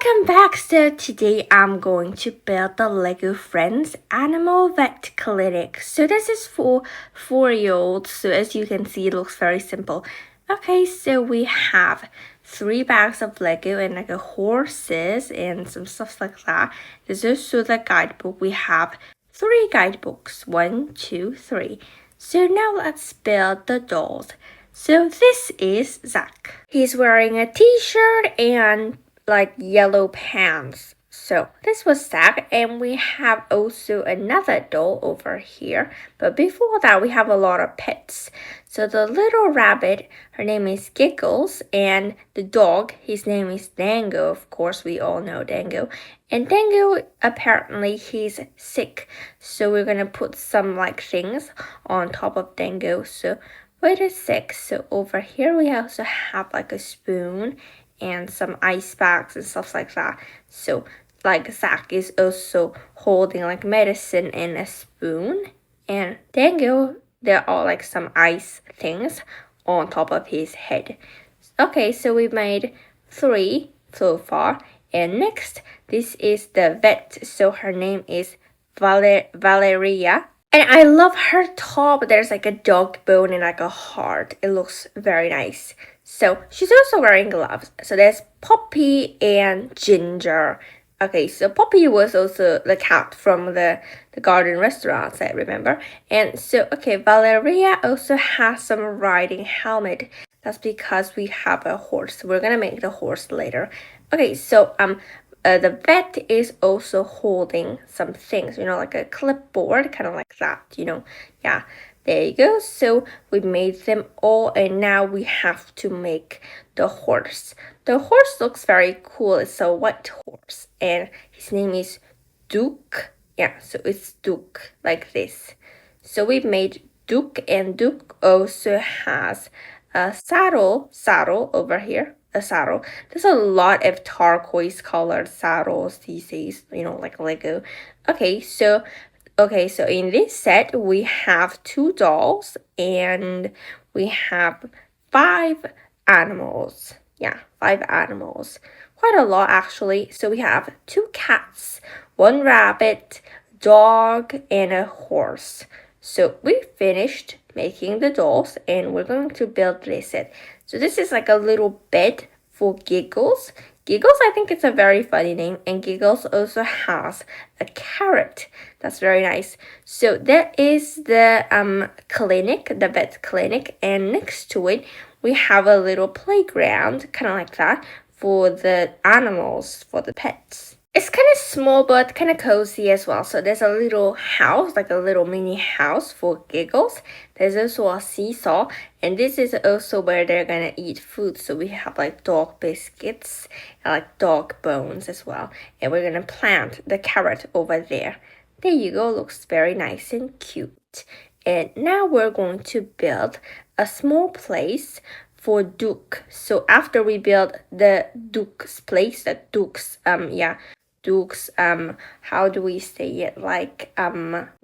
Welcome back. So today I'm going to build the Lego Friends Animal Vet Clinic. So this is for 4-year-olds. So as you can see, it looks very simple. Okay, so we have 3 bags of Lego and like a horses and some stuff like that. This is also the guidebook. We have 3 guidebooks. 1, 2, 3. So now let's build the dolls. So this is Zach. He's wearing a t-shirt and like yellow pants. So this was Zach, and we have also another doll over here. But before that, we have a lot of pets. So the little rabbit, her name is Giggles, and the dog, his name is Dango. Of course, we all know Dango. And Dango, apparently he's sick. So we're gonna put some like things on top of Dango. So wait a sec. So over here we also have like a spoon and some ice packs and stuff like that. So like Zach is also holding like medicine and a spoon. And Dango, there are like some ice things on top of his head. Okay, so we made 3 so far. And next, this is the vet. So her name is Valeria. And I love her top. There's like a dog bone and like a heart. It looks very nice. So she's also wearing gloves. So there's Poppy and Ginger. Okay, so Poppy was also the cat from the garden restaurants, I remember. And so, okay, Valeria also has some riding helmet. That's because we have a horse. We're gonna make the horse later. Okay, so the vet is also holding some things, like a clipboard, kind of like that, Yeah, there you go. So we made them all, and now we have to make the horse. The horse looks very cool. It's a white horse, and his name is Duke. Yeah, so it's Duke, like this. So we made Duke, and Duke also has a saddle over here. A saddle. There's a lot of turquoise colored saddles these days, like Lego. Okay, so in this set we have 2 dolls and we have 5 animals. Yeah, 5 animals. Quite a lot actually. So we have 2 cats, 1 rabbit, dog, and a horse. So we finished making the dolls and we're going to build this set. So this is like a little bed for Giggles. Giggles, I think it's a very funny name, and Giggles also has a carrot. That's very nice. So that is the clinic, the vet clinic, and next to it we have a little playground, kind of like that, for the animals, for the pets. It's kind of small but kind of cozy as well. So there's a little house, like a little mini house for Giggles. There's also a seesaw, and this is also where they're gonna eat food. So we have like dog biscuits and like dog bones as well. And we're gonna plant the carrot over there. There you go, looks very nice and cute. And now we're going to build a small place for Duke. So after we build the Duke's place, the Duke's Duke's how do we say it, like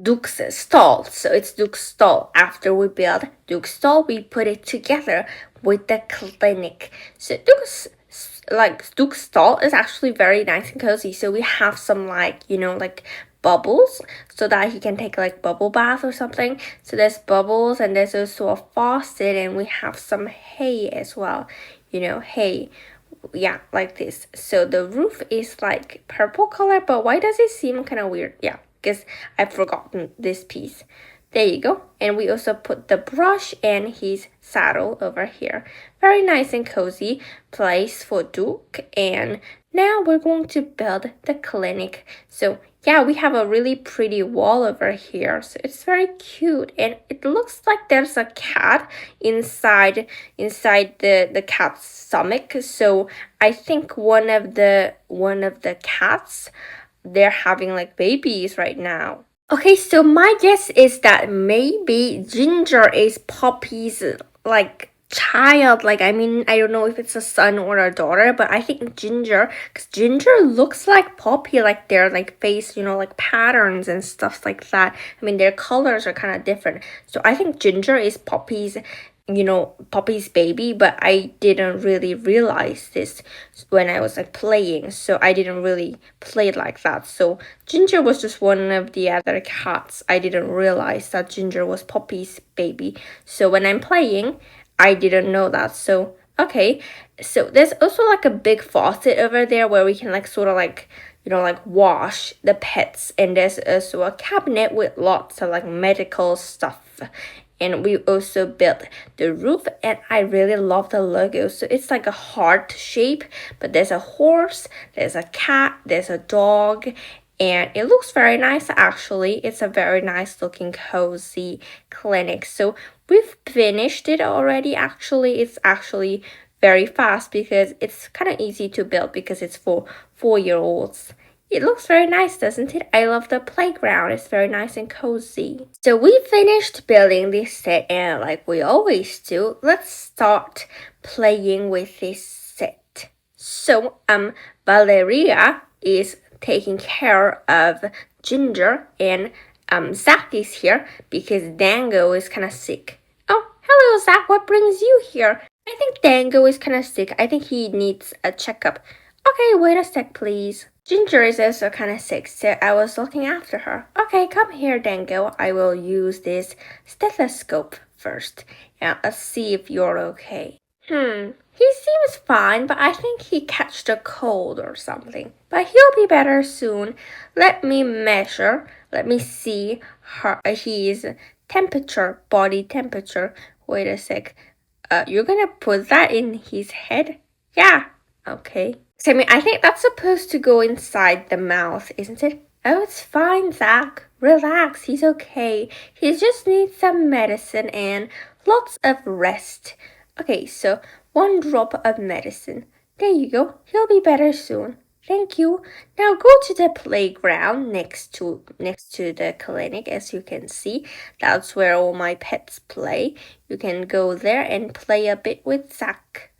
Duke's stall. So it's Duke's stall. After we build Duke's stall, we put it together with the clinic. So Duke's stall is actually very nice and cozy. So we have some like bubbles so that he can take like bubble bath or something. So there's bubbles, and there's also a faucet, and we have some hay as well, hay. Yeah, like this. So the roof is like purple color, but why does it seem kind of weird? Yeah, because I've forgotten this piece. There you go. And we also put the brush and his saddle over here. Very nice and cozy place for Duke. And now we're going to build the clinic. So yeah, we have a really pretty wall over here. So it's very cute, and it looks like there's a cat inside the cat's stomach. So I think one of the cats, they're having like babies right now. Okay, so my guess is that maybe Ginger is Poppy's like child. Like, I mean, I don't know if it's a son or a daughter, but I think Ginger, because Ginger looks like Poppy, like their like face, like patterns and stuff like that. I mean, their colors are kind of different. So I think Ginger is Poppy's you know, Poppy's baby, but I didn't really realize this when I was like playing, so I didn't really play it like that. So Ginger was just one of the other cats. I didn't realize that Ginger was Poppy's baby. So when I'm playing, I didn't know that. So okay, so there's also like a big faucet over there where we can like sort of like, you know, like wash the pets, and there's also a cabinet with lots of like medical stuff. And we also built the roof, and I really love the logo. So it's like a heart shape, but there's a horse, there's a cat, there's a dog, and it looks very nice actually. It's a very nice looking cozy clinic. So we've finished it already. Actually, it's actually very fast because it's kind of easy to build because it's for 4-year-olds. It looks very nice, doesn't it? I love the playground. It's very nice and cozy. So we finished building this set, and like we always do, let's start playing with this set. So Valeria is taking care of Ginger, and Zach is here because Dango is kind of sick. Oh, hello Zach, what brings you here? I think Dango is kind of sick. I think he needs a checkup. Okay, wait a sec, please. Ginger is also kind of sick, so I was looking after her. Okay, come here, Dango. I will use this stethoscope first, and let's see if you're okay. He seems fine, but I think he catched a cold or something. But he'll be better soon. Let me measure. Let me see his temperature, body temperature. Wait a sec. You're gonna put that in his head? Yeah. Okay. So, I think that's supposed to go inside the mouth, isn't it? Oh, it's fine, Zach. Relax, he's okay. He just needs some medicine and lots of rest. Okay, so 1 drop of medicine. There you go. He'll be better soon. Thank you. Now go to the playground next to the clinic, as you can see. That's where all my pets play. You can go there and play a bit with Zach.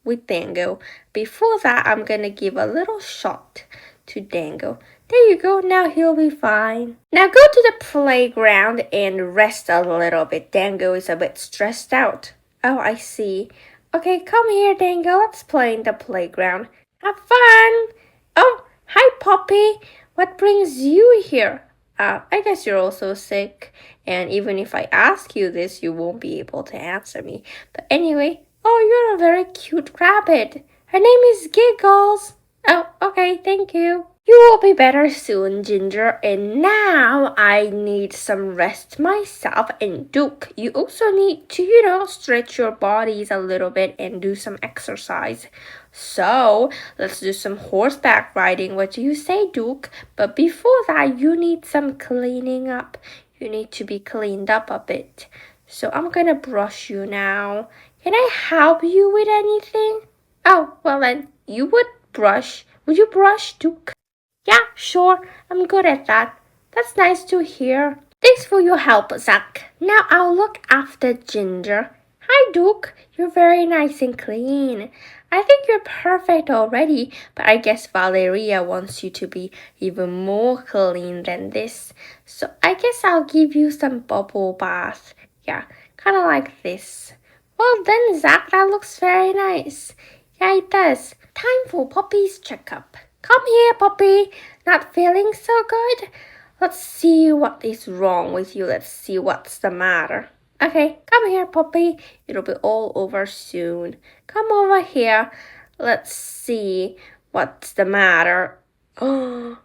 With Dango. Before that, I'm gonna give a little shot to Dango. There you go, now he'll be fine. Now go to the playground and rest a little bit. Dango is a bit stressed out. Oh, I see. Okay, come here, Dango. Let's play in the playground. Have fun. Oh, hi, Poppy. What brings you here? I guess you're also sick. And even if I ask you this, you won't be able to answer me. But anyway, oh, you're a very cute rabbit. Her name is Giggles. Oh, okay, thank you. You will be better soon, Ginger. And now I need some rest myself. And Duke, you also need to, stretch your bodies a little bit and do some exercise. So, let's do some horseback riding. What do you say, Duke? But before that, you need some cleaning up. You need to be cleaned up a bit. So I'm gonna brush you now. Can I help you with anything? Oh, well then, you would brush. Would you brush, Duke? Yeah, sure. I'm good at that. That's nice to hear. Thanks for your help, Zach. Now I'll look after Ginger. Hi, Duke. You're very nice and clean. I think you're perfect already, but I guess Valeria wants you to be even more clean than this. So I guess I'll give you some bubble bath. Yeah, kind of like this. Well then, Zach, that looks very nice. Yeah, it does. Time for Poppy's checkup. Come here, Poppy. Not feeling so good? Let's see what is wrong with you. Let's see what's the matter. Okay, come here, Poppy. It'll be all over soon. Come over here. Let's see what's the matter. Oh,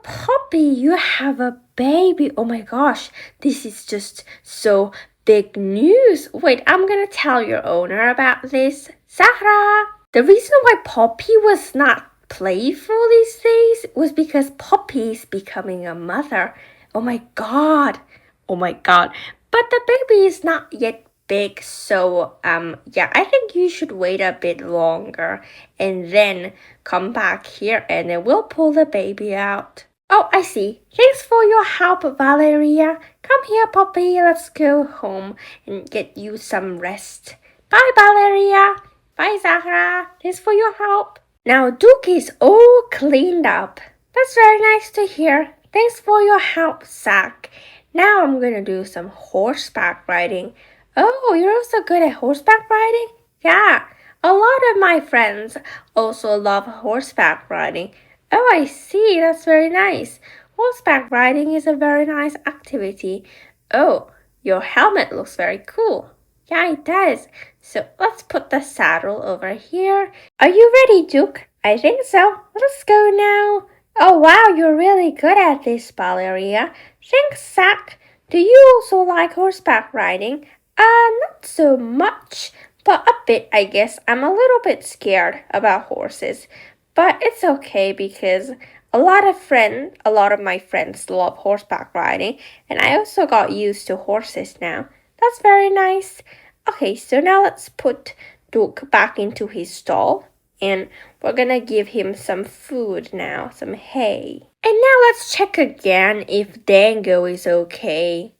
Poppy, you have a baby. Oh my gosh, this is just so big news. Wait, I'm gonna tell your owner about this. Zahra! The reason why Poppy was not playful these days was because Poppy is becoming a mother. Oh my god. Oh my god. But the baby is not yet big, so yeah, I think you should wait a bit longer and then come back here and then we'll pull the baby out. Oh, I see. Thanks for your help, Valeria. Come here, Poppy. Let's go home and get you some rest. Bye, Valeria. Bye, Zahra. Thanks for your help. Now Duke is all cleaned up. That's very nice to hear. Thanks for your help, Zach. Now I'm gonna do some horseback riding. Oh, you're also good at horseback riding? Yeah, a lot of my friends also love horseback riding. Oh, I see. That's very nice. Horseback riding is a very nice activity. Oh, your helmet looks very cool. Yeah, it does. So let's put the saddle over here. Are you ready, Duke? I think so. Let's go now. Oh, wow, you're really good at this, Valeria. Thanks, Zach. Do you also like horseback riding? Not so much, but a bit, I guess. I'm a little bit scared about horses, but it's okay because a lot of my friends love horseback riding, and I also got used to horses now. That's very nice. Okay, so now let's put Duke back into his stall, and we're gonna give him some food now, some hay. And now let's check again if Dango is okay.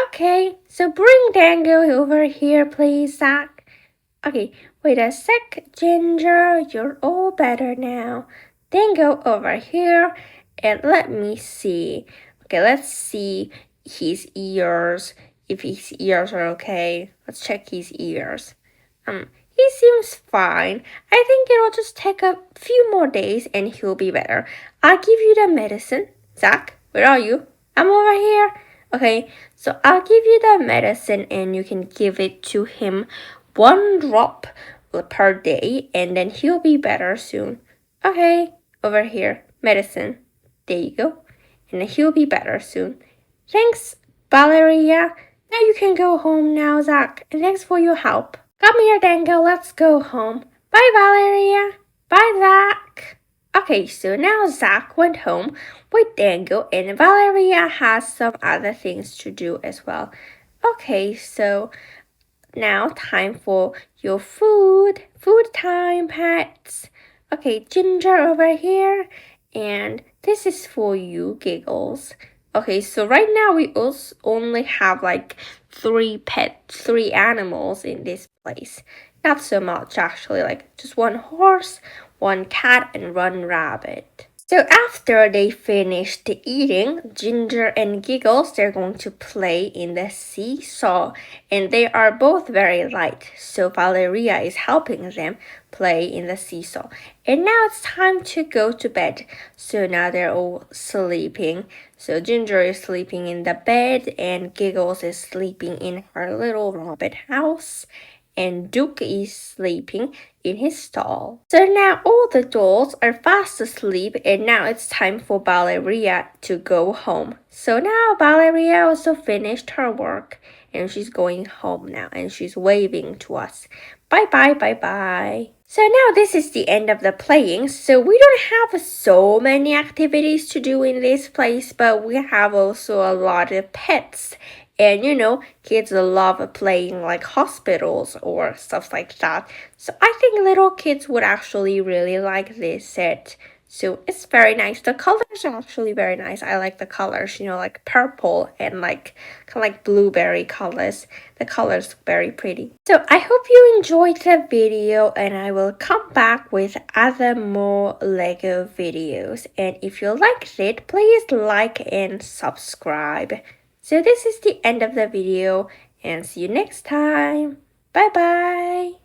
Okay, so bring Dango over here, please, Zach. Okay, wait a sec, Ginger. You're all better now. Dango over here, and let me see. Okay, let's see his ears. If his ears are okay, let's check his ears. He seems fine. I think it'll just take a few more days and he'll be better. I'll give you the medicine. Zach, where are you? I'm over here. Okay, so I'll give you the medicine and you can give it to him 1 drop per day and then he'll be better soon. Okay, over here, medicine. There you go. And then he'll be better soon. Thanks, Valeria. Now you can go home now, Zach. And thanks for your help. Come here, Dango. Let's go home. Bye, Valeria. Bye, Zach. Okay, so now Zach went home with Dango and Valeria has some other things to do as well. Okay, so now time for your food. Food time, pets. Okay, Ginger over here. And this is for you, Giggles. Okay, so right now we also only have like 3 animals in this place. Not so much actually, like just 1 horse, 1 cat, and 1 rabbit. So after they finished eating, Ginger and Giggles, they're going to play in the seesaw. And they are both very light, so Valeria is helping them play in the seesaw. And now it's time to go to bed. So now they're all sleeping. So Ginger is sleeping in the bed and Giggles is sleeping in her little rabbit house. And Duke is sleeping in his stall. So now all the dolls are fast asleep and now it's time for Valeria to go home. So now Valeria also finished her work and she's going home now and she's waving to us. Bye bye, bye bye. So now this is the end of the playing. So we don't have so many activities to do in this place, but we have also a lot of pets. And you know, kids love playing like hospitals or stuff like that. So I think little kids would actually really like this set. So it's very nice. The colors are actually very nice. I like the colors, you know, like purple and like kind of like blueberry colors. The colors very pretty. So I hope you enjoyed the video and I will come back with other more Lego videos. And if you liked it, please like and subscribe. So this is the end of the video and see you next time. Bye bye.